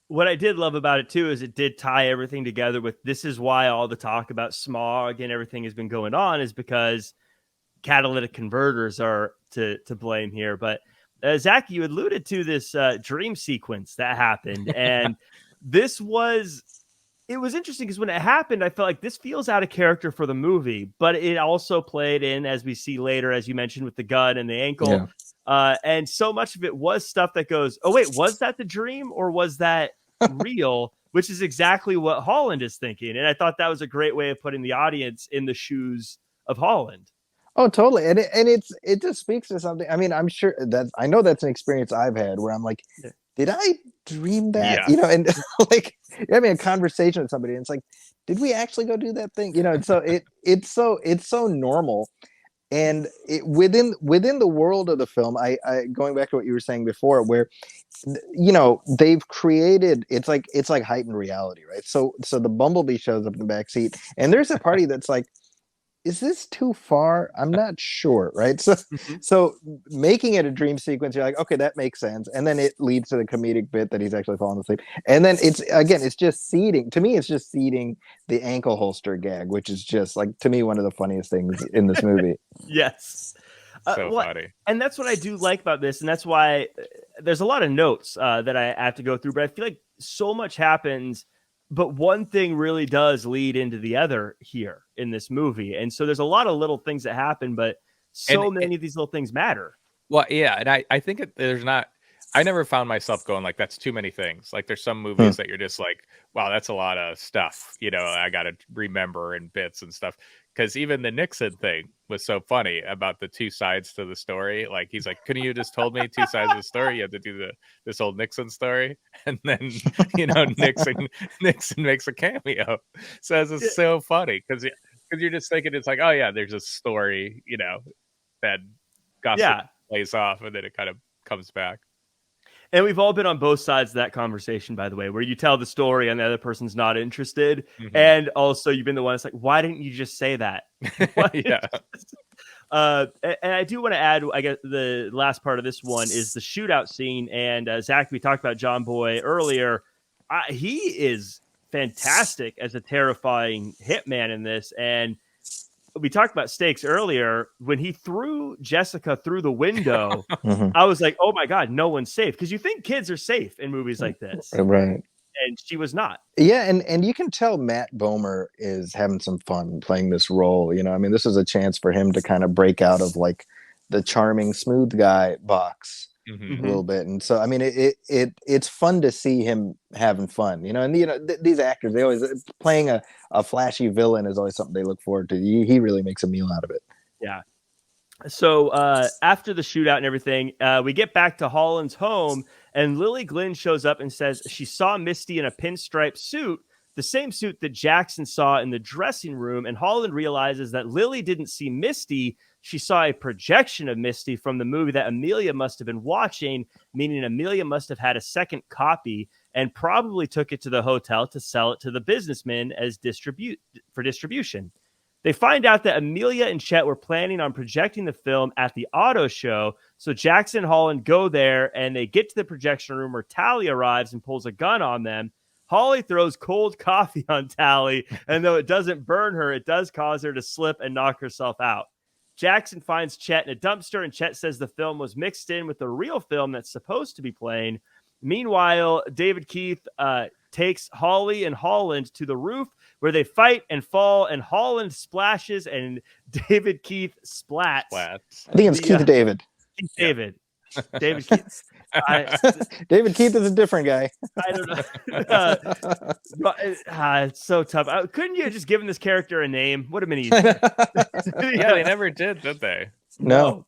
What I did love about it too is it did tie everything together with this is why all the talk about smog and everything has been going on, is because catalytic converters are to blame here. But Zach, you alluded to this dream sequence that happened, and it was interesting because when it happened, I felt like this feels out of character for the movie, but it also played in, as we see later, as you mentioned, with the gun and the ankle. Yeah. And so much of it was stuff that goes, oh, wait, was that the dream or was that real? Which is exactly what Holland is thinking. And I thought that was a great way of putting the audience in the shoes of Holland. Oh, totally. And it just speaks to something. I mean, I'm sure I know that's an experience I've had where I'm like, did I dream that? Yeah. And you're having a conversation with somebody and it's like, did we actually go do that thing? And so it's so normal. And within the world of the film, I going back to what you were saying before, where they've created it's like heightened reality, right? So the bumblebee shows up in the backseat, and there's a party that's like, is this too far? I'm not sure, right? So making it a dream sequence, you're like, okay, that makes sense. And then it leads to the comedic bit that he's actually falling asleep. And then it's just seeding. To me, it's just seeding the ankle holster gag, which is just to me, one of the funniest things in this movie. Yes. Funny. And that's what I do like about this. And that's why there's a lot of notes that I have to go through, but I feel like so much happens. But one thing really does lead into the other here in this movie. And so there's a lot of little things that happen, but many of these little things matter. Well, yeah. And I think I never found myself going that's too many things. There's some movies that you're just wow, that's a lot of stuff. I got to remember and bits and stuff. Because even the Nixon thing was so funny about the two sides to the story. He's like, couldn't you just told me two sides of the story? You have to do this old Nixon story. And then, Nixon makes a cameo. So it's so funny because you're just thinking it's oh yeah, there's a story, that gossip plays off and then it kind of comes back. And we've all been on both sides of that conversation, by the way, where you tell the story and the other person's not interested. Mm-hmm. And also you've been the one that's like, why didn't you just say that? Yeah. And I do want to add, I guess the last part of this one is the shootout scene. And Zach, we talked about John Boy earlier. He is fantastic as a terrifying hitman in this. And we talked about stakes earlier. When he threw Jessica through the window, I was like, oh my God, no one's safe. Because you think kids are safe in movies like this. Right. And she was not. Yeah, and you can tell Matt Bomer is having some fun playing this role. You know, I mean, this is a chance for him to kind of break out of like the charming, smooth guy box a little bit. And so, I mean, it's fun to see him having fun. You know, and these actors, they always playing a flashy villain is always something they look forward to. He really makes a meal out of it. Yeah. So after the shootout and everything, we get back to Holland's home, and Lily Glynn shows up and says she saw Misty in a pinstripe suit, the same suit that Jackson saw in the dressing room. And Holland realizes that Lily didn't see Misty. She saw a projection of Misty from the movie that Amelia must have been watching, meaning Amelia must have had a second copy and probably took it to the hotel to sell it to the businessmen as distribution. They find out that Amelia and Chet were planning on projecting the film at the auto show. So Jackson and Holland go there, and they get to the projection room where Tally arrives and pulls a gun on them. Holly throws cold coffee on Tally, and though it doesn't burn her, it does cause her to slip and knock herself out. Jackson finds Chet in a dumpster, and Chet says the film was mixed in with the real film that's supposed to be playing. Meanwhile, David Keith takes Holly and Holland to the roof, where they fight and fall, and Holland splashes and David Keith splats. I think it's Keith David. Keith David. David Keith. David Keith is a different guy. I don't know. It's so tough. Couldn't you have just given this character a name? Would have been easier. Yeah, they never did they? No.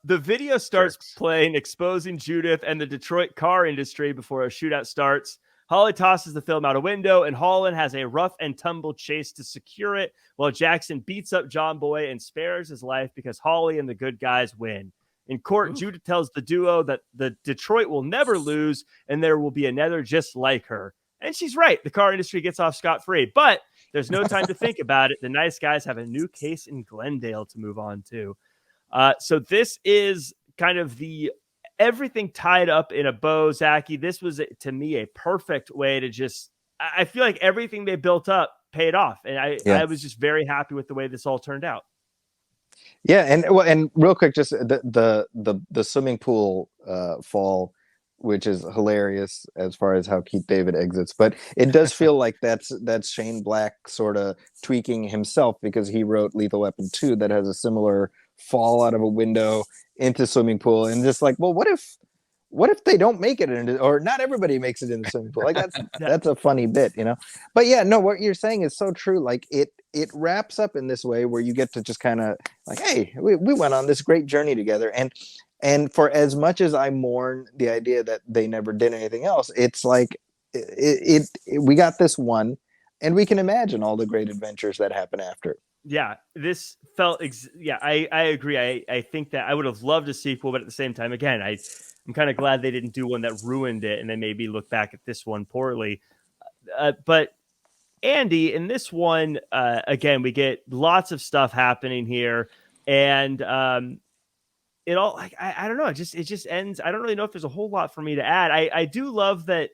The video starts playing, exposing Judith and the Detroit car industry before a shootout starts. Holly tosses the film out a window, and Holland has a rough and tumble chase to secure it, while Jackson beats up John Boy and spares his life because Holly and the good guys win. In court, Judith tells the duo that the Detroit will never lose, and there will be another just like her. And she's right. The car industry gets off scot-free, but there's no time to think about it. The nice guys have a new case in Glendale to move on to. So this is kind of everything tied up in a bow, Zaki. This was, to me, a perfect way to just, I feel like everything they built up paid off. And I was just very happy with the way this all turned out. Yeah. And real quick, just the swimming pool fall, which is hilarious as far as how Keith David exits, but it does feel like that's Shane Black sort of tweaking himself, because he wrote Lethal Weapon 2 that has a similar fall out of a window into swimming pool, and just like, well, what if they don't make it into, or not everybody makes it in the swimming pool? Like that's a funny bit, you know. But yeah, no, what you're saying is so true. Like it wraps up in this way where you get to just kind of like, hey, we went on this great journey together, and for as much as I mourn the idea that they never did anything else, it's like we got this one, and we can imagine all the great adventures that happen after. Yeah, this felt. I agree. I think that I would have loved a sequel, but at the same time, again, I'm kind of glad they didn't do one that ruined it, and then maybe look back at this one poorly. But Andy, in this one, again, we get lots of stuff happening here, and it all. Like, I don't know. It just ends. I don't really know if there's a whole lot for me to add. I do love that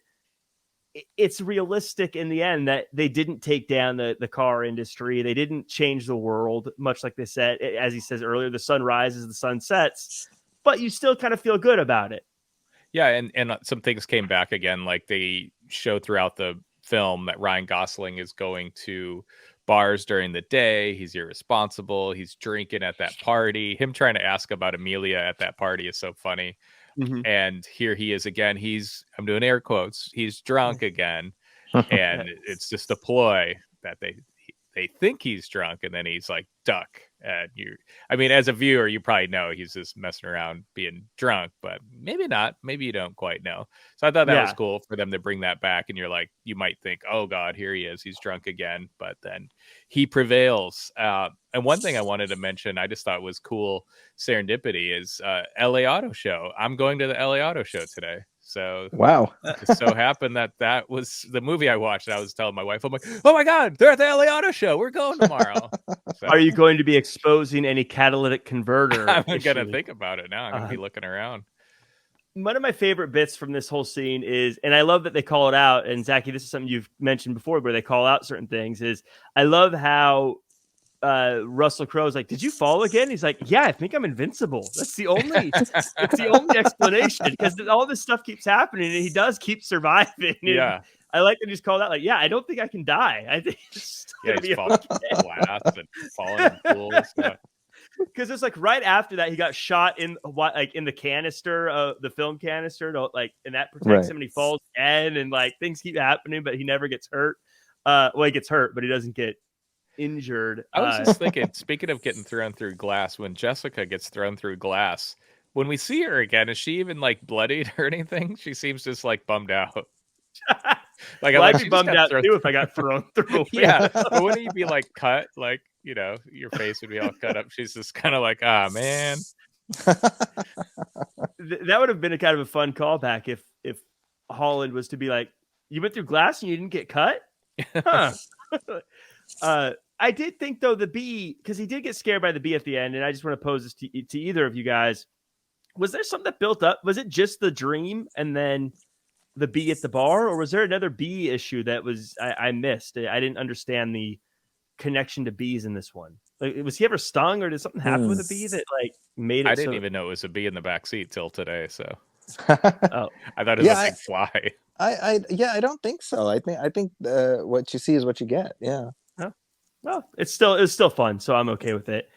it's realistic in the end that they didn't take down the car industry. They didn't change the world, much like they said, as he says earlier, the sun rises, the sun sets, but you still kind of feel good about it. Yeah. And some things came back again. Like they show throughout the film that Ryan Gosling is going to bars during the day. He's irresponsible. He's drinking at that party. Him trying to ask about Amelia at that party is so funny. Mm-hmm. And here he is again. I'm doing air quotes. He's drunk again. And it's just a ploy that they think he's drunk. And then he's like, duck. And as a viewer, you probably know he's just messing around being drunk, but maybe not. Maybe you don't quite know. So I thought that was cool for them to bring that back. And you're like, you might think, oh God, here he is. He's drunk again. But then he prevails. And one thing I wanted to mention, I just thought was cool serendipity is LA Auto Show. I'm going to the LA Auto Show today. So Wow. it just so happened that was the movie I watched. I was telling my wife, I'm like, oh my God, they're at the Eliana show. We're going tomorrow. So Are you going to be exposing any catalytic converter I'm issues? going to think about it now. I'm going to be looking around. One of my favorite bits from this whole scene is, and I love that they call it out, and Zaki, this is something you've mentioned before where they call out certain things, is I love how Russell Crowe's like, did you fall again? He's like, yeah, I think I'm invincible. That's the only explanation, because all this stuff keeps happening and he does keep surviving. Yeah. I like that he's called out like, yeah, I don't think I can die. I think it's Yeah, gonna he's be falling glass and falling in pools. Yeah. because it's like right after that he got shot in the canister, the film canister, and that protects him, and he falls again, and like things keep happening, but he never gets hurt. He gets hurt, but he doesn't get injured. I was just thinking, speaking of getting thrown through glass, when Jessica gets thrown through glass, when we see her again, is she even like bloodied or anything? She seems just like bummed out. Like, I'd she be just bummed got out thrown too if I got thrown through. Yeah, but wouldn't you be like cut? Like, you know, your face would be all cut up. She's just kind of like, ah, man. That would have been a kind of a fun callback if Holland was to be like, you went through glass and you didn't get cut? Huh. I did think though the bee, because he did get scared by the bee at the end, and I just want to pose this to either of you guys. Was there something that built up? Was it just the dream and then the bee at the bar, or was there another bee issue that was I missed? I didn't understand the connection to bees in this one. Like, was he ever stung, or did something happen with a bee that like made it? I didn't even know it was a bee in the back seat till today. So Oh, I thought it was a big fly. I don't think so. I think what you see is what you get. Yeah. Well, it's still fun, so I'm okay with it.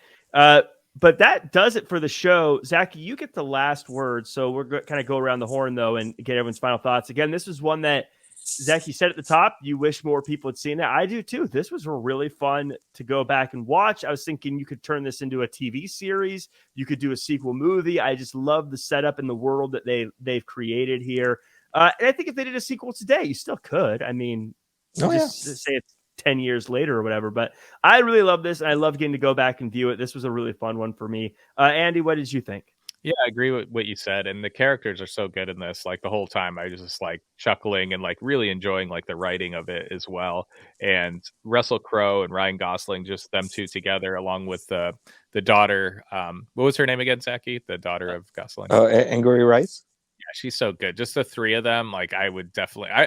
But that does it for the show. Zaki, you get the last word, so we're kind of go around the horn though and get everyone's final thoughts. Again, this is one that Zaki said at the top, you wish more people had seen it. I do too. This was really fun to go back and watch. I was thinking you could turn this into a TV series. You could do a sequel movie. I just love the setup and the world that they've created here. And I think if they did a sequel today, you still could. I mean, say it's 10 years later or whatever, but I really love this, and I love getting to go back and view it. This was a really fun one for me. Andy, what did you think? Yeah, I agree with what you said, and the characters are so good in this. Like the whole time, I was just like chuckling and like really enjoying like the writing of it as well. And Russell Crowe and Ryan Gosling, just them two together, along with the daughter. What was her name again, Zaki? The daughter of Gosling. Oh, Angourie Rice. Yeah, she's so good. Just the three of them. Like, I would definitely.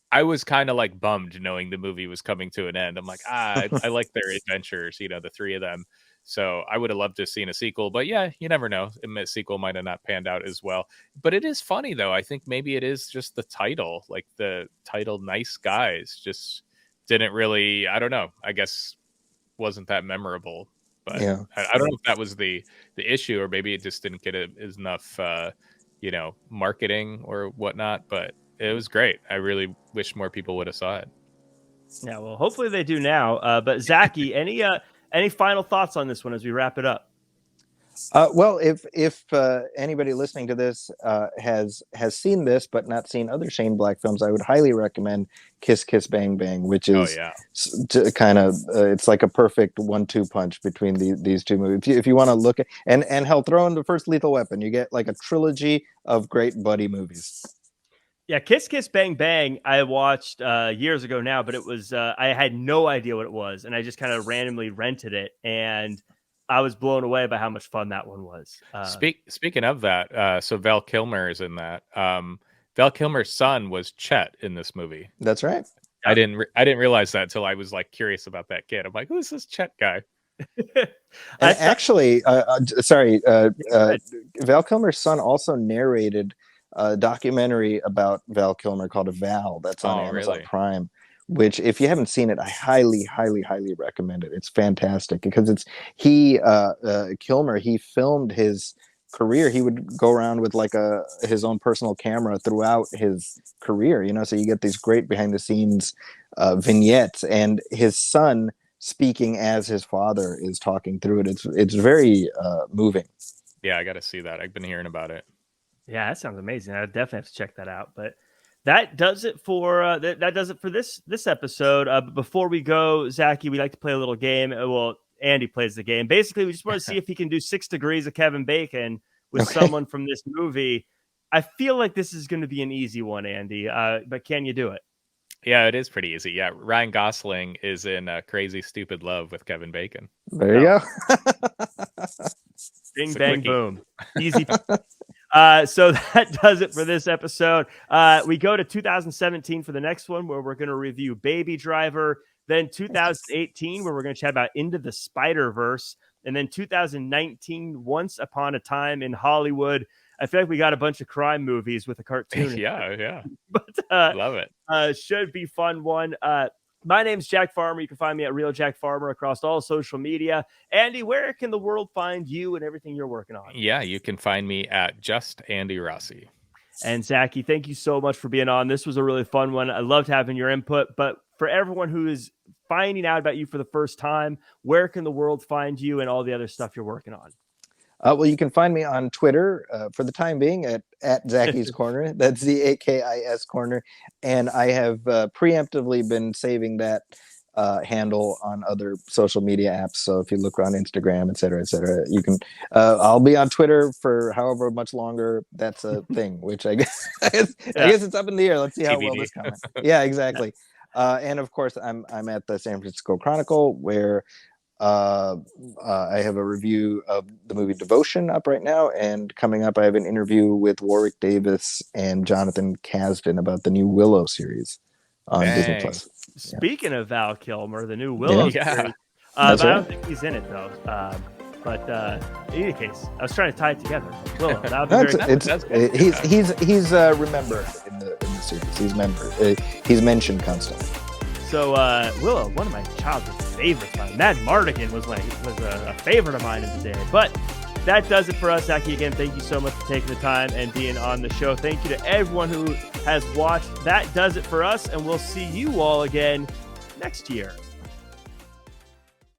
I was kind of like bummed knowing the movie was coming to an end. I'm like, I like their adventures, you know, the three of them. So I would have loved to have seen a sequel, but yeah, you never know. A sequel might have not panned out as well. But it is funny though. I think maybe it is just the title, like the title "Nice Guys," just didn't really. I don't know. I guess wasn't that memorable. But yeah. I don't know if that was the issue, or maybe it just didn't get enough, marketing or whatnot. But it was great. I really wish more people would have saw it. Yeah, well, hopefully they do now. But Zaki, any final thoughts on this one as we wrap it up? Well, if anybody listening to this has seen this but not seen other Shane Black films, I would highly recommend Kiss Kiss Bang Bang, which is kind of it's like a perfect 1-2 punch between these two movies. If you want to look at and hell, throw in the first Lethal Weapon, you get like a trilogy of great buddy movies. Yeah, Kiss Kiss Bang Bang I watched years ago now, but it was I had no idea what it was, and I just kind of randomly rented it, and I was blown away by how much fun that one was. Speaking of that, so Val Kilmer is in that. Val Kilmer's son was Chet in this movie. That's right. I didn't realize that until I was like curious about that kid. I'm like, who is this Chet guy? Actually, Val Kilmer's son also narrated a documentary about Val Kilmer called Val that's on Amazon Prime, which if you haven't seen it, I highly, highly, highly recommend it. It's fantastic because Kilmer, he filmed his career. He would go around with like his own personal camera throughout his career, so you get these great behind the scenes vignettes, and his son speaking as his father is talking through it. It's very moving. Yeah, I got to see that. I've been hearing about it. Yeah, that sounds amazing. I definitely have to check that out. But that does it for that does it for this episode. But before we go, Zaki, we like to play a little game. Well, Andy plays the game. Basically, we just want to see if he can do 6 degrees of Kevin Bacon with someone from this movie. I feel like this is going to be an easy one, Andy, but can you do it? Yeah, it is pretty easy. Yeah, Ryan Gosling is in Crazy Stupid Love with Kevin Bacon. There you go. Bing, It's a bang, quickie. boom. Easy. So that does it for this episode. We go to 2017 for the next one, where we're going to review Baby Driver. Then 2018, where we're going to chat about Into the Spider-Verse. And then 2019, Once Upon a Time in Hollywood. I feel like we got a bunch of crime movies with a cartoon. Yeah. But Love it. should be fun one. My name's Jack Farmer. You can find me at Real Jack Farmer across all social media. Andy, where can the world find you and everything you're working on? Yeah, you can find me at Just Andy Rossi. And Zaki, thank you so much for being on. This was a really fun one. I loved having your input. But for everyone who is finding out about you for the first time, where can the world find you and all the other stuff you're working on? Well, you can find me on Twitter for the time being at Zaki's Corner. That's ZAKIS Corner. And I have preemptively been saving that handle on other social media apps. So if you look around Instagram, et cetera, you can, I'll be on Twitter for however much longer that's a thing, which I guess it's up in the air. Let's see how well this comes. Yeah, exactly. And of course, I'm at the San Francisco Chronicle, where I have a review of the movie Devotion up right now, and coming up I have an interview with Warwick Davis and Jonathan Kasdan about the new Willow series on Disney Plus. Speaking of Val Kilmer, the new Willow series, I don't think he's in it though. But in any case, I was trying to tie it together. Willow, he's remembered in the series. He's mentioned constantly. So Willow, one of my childhood favorites. Mad Mardigan was a favorite of mine in the day. But that does it for us. Zaki, again, thank you so much for taking the time and being on the show. Thank you to everyone who has watched. That does it for us, and we'll see you all again next year.